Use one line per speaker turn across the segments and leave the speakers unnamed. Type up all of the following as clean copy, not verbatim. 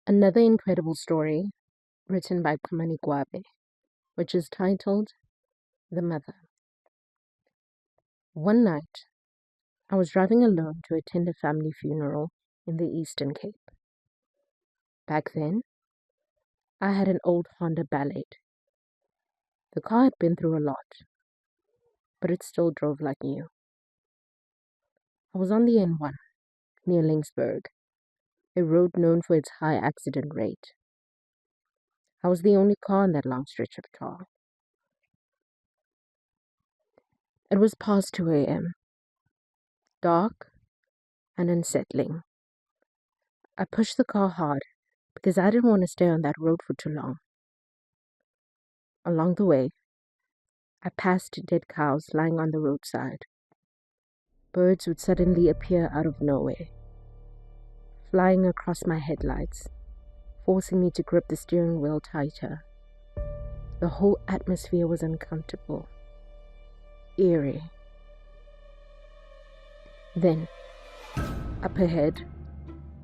Another incredible story written by Pamani Gwabe, which is titled The Mother. One night, I was driving alone to attend a family funeral in the Eastern Cape. Back then, I had an old Honda Ballade. The car had been through a lot, but it still drove like new. I was on the N1, near Linksburg, a road known for its high accident rate. I was the only car on that long stretch of tar. It was past 2 a.m., dark and unsettling. I pushed the car hard because I didn't want to stay on that road for too long. Along the way, I passed dead cows lying on the roadside. Birds would suddenly appear out of nowhere, flying across my headlights, forcing me to grip the steering wheel tighter. The whole atmosphere was uncomfortable, eerie. Then, up ahead,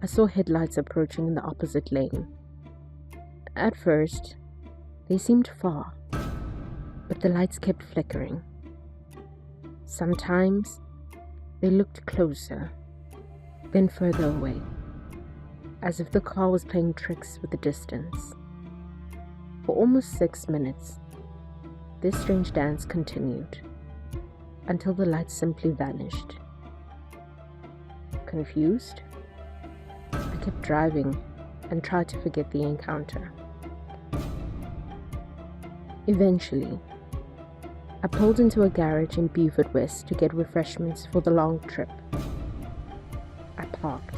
I saw headlights approaching in the opposite lane. At first, they seemed far, but the lights kept flickering. Sometimes, they looked closer, then further away, as if the car was playing tricks with the distance. For almost 6 minutes, this strange dance continued, until the lights simply vanished. Confused, I kept driving and tried to forget the encounter. Eventually, I pulled into a garage in Beaufort West to get refreshments for the long trip. I parked,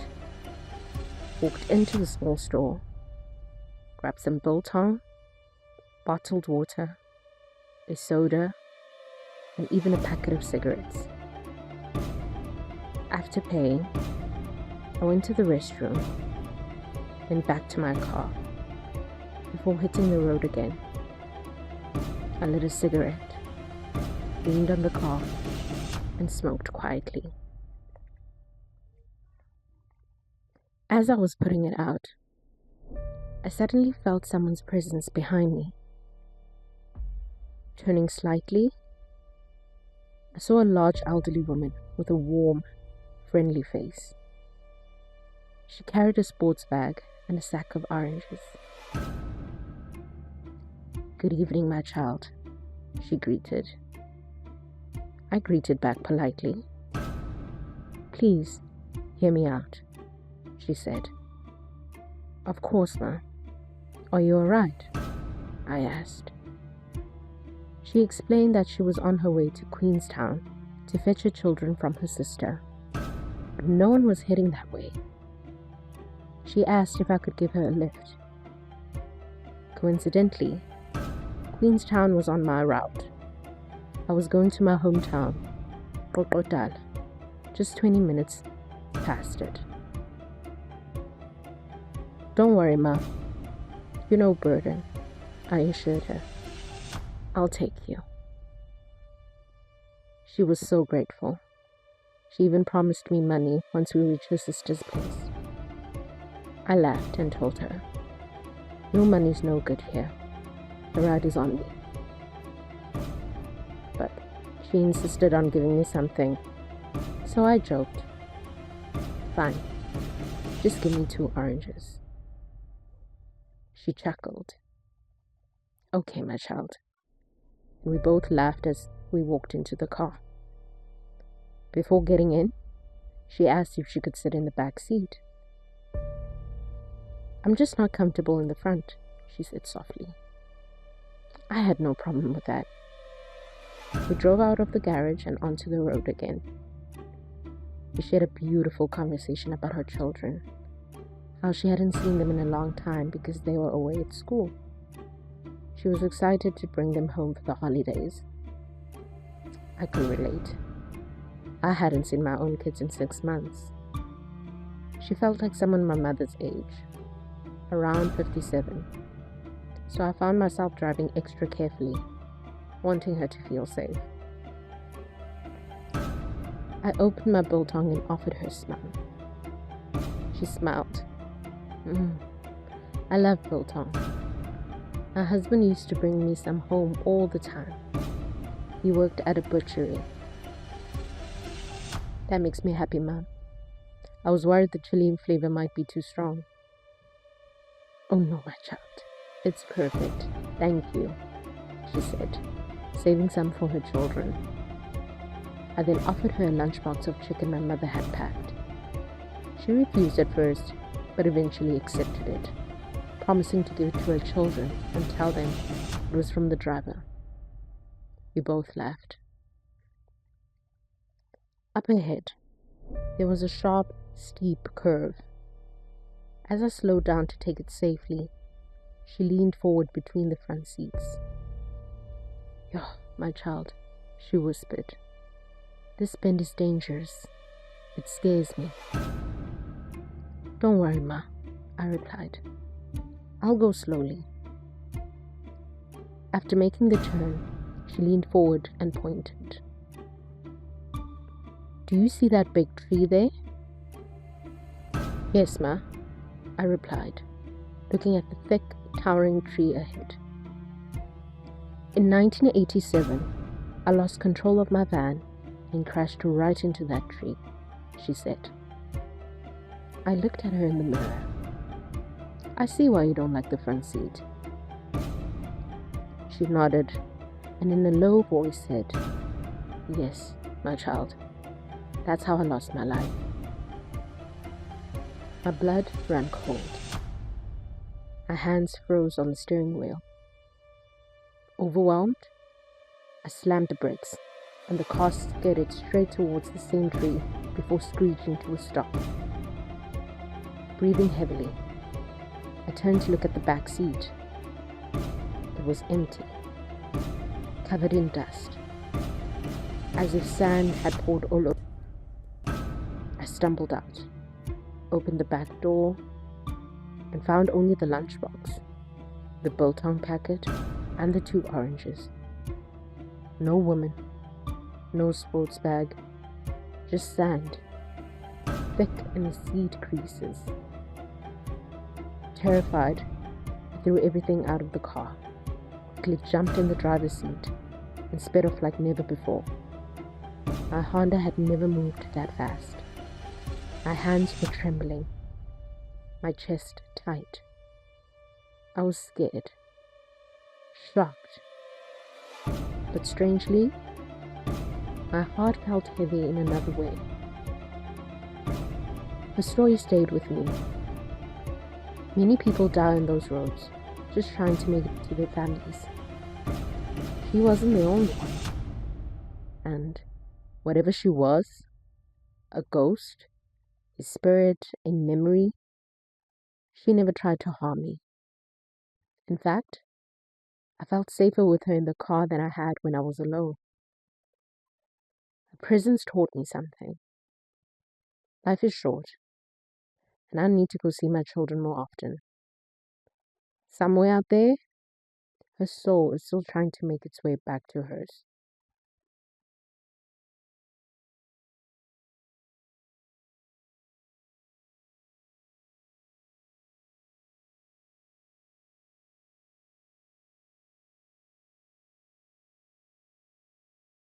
walked into the small store, grabbed some biltong, bottled water, a soda, and even a packet of cigarettes. After paying, I went to the restroom, then back to my car, before hitting the road again. I lit a cigarette, leaned on the car, and smoked quietly. As I was putting it out, I suddenly felt someone's presence behind me. Turning slightly, I saw a large elderly woman with a warm, friendly face. She carried a sports bag and a sack of oranges. "Good evening, my child," she greeted. I greeted back politely. "Please, hear me out," she said. "Of course, ma. Are you alright?" I asked. She explained that she was on her way to Queenstown to fetch her children from her sister, but no one was heading that way. She asked if I could give her a lift. Coincidentally, Queenstown was on my route. I was going to my hometown, Qoqotal, just 20 minutes past it. "Don't worry, ma. You're no burden," I assured her. "I'll take you." She was so grateful. She even promised me money once we reached her sister's place. I laughed and told her, "No money's no good here. The ride is on me." But she insisted on giving me something, so I joked, "Fine, just give me 2 oranges." She chuckled. "Okay, my child." And we both laughed as we walked into the car. Before getting in, she asked if she could sit in the back seat. "I'm just not comfortable in the front," she said softly. I had no problem with that. We drove out of the garage and onto the road again. We shared a beautiful conversation about her children, how she hadn't seen them in a long time because they were away at school. She was excited to bring them home for the holidays. I could relate. I hadn't seen my own kids in 6 months. She felt like someone my mother's age, around 57. So I found myself driving extra carefully, wanting her to feel safe. I opened my biltong and offered her some. She smiled. I love biltong. My husband used to bring me some home all the time. He worked at a butchery. That makes me happy, Mom. I was worried the chili flavor might be too strong. Oh no, my child. It's perfect. Thank you, she said, saving some for her children. I then offered her a lunchbox of chicken my mother had packed. She refused at first, but eventually accepted it, promising to give it to her children and tell them it was from the driver. We both laughed. Up ahead, there was a sharp, steep curve. As I slowed down to take it safely, she leaned forward between the front seats. "Yo, my child," she whispered. "This bend is dangerous. It scares me." "Don't worry, Ma," I replied. "I'll go slowly." After making the turn, she leaned forward and pointed. "Do you see that big tree there?" "Yes, Ma," I replied, looking at the thick, towering tree ahead. "In 1987, I lost control of my van and crashed right into that tree," she said. I looked at her in the mirror. "I see why you don't like the front seat." She nodded and in a low voice said, "Yes, my child, that's how I lost my life." My blood ran cold. My hands froze on the steering wheel. Overwhelmed, I slammed the brakes, and the car skidded straight towards the same tree before screeching to a stop. Breathing heavily, I turned to look at the back seat. It was empty, covered in dust, as if sand had poured all over. I stumbled out, opened the back door, and found only the lunchbox, the biltong packet, and the 2 oranges. No woman, no sports bag, just sand, thick in the seat creases. Terrified, I threw everything out of the car, quickly jumped in the driver's seat, and sped off like never before. My Honda had never moved that fast. My hands were trembling, my chest tight. I was scared, shocked, but strangely, my heart felt heavy in another way. The story stayed with me. Many people die on those roads, just trying to make it to their families. She wasn't the only one. And whatever she was, a ghost, a spirit, a memory, she never tried to harm me. In fact, I felt safer with her in the car than I had when I was alone. Her presence taught me something. Life is short, and I need to go see my children more often. Somewhere out there, her soul is still trying to make its way back to hers.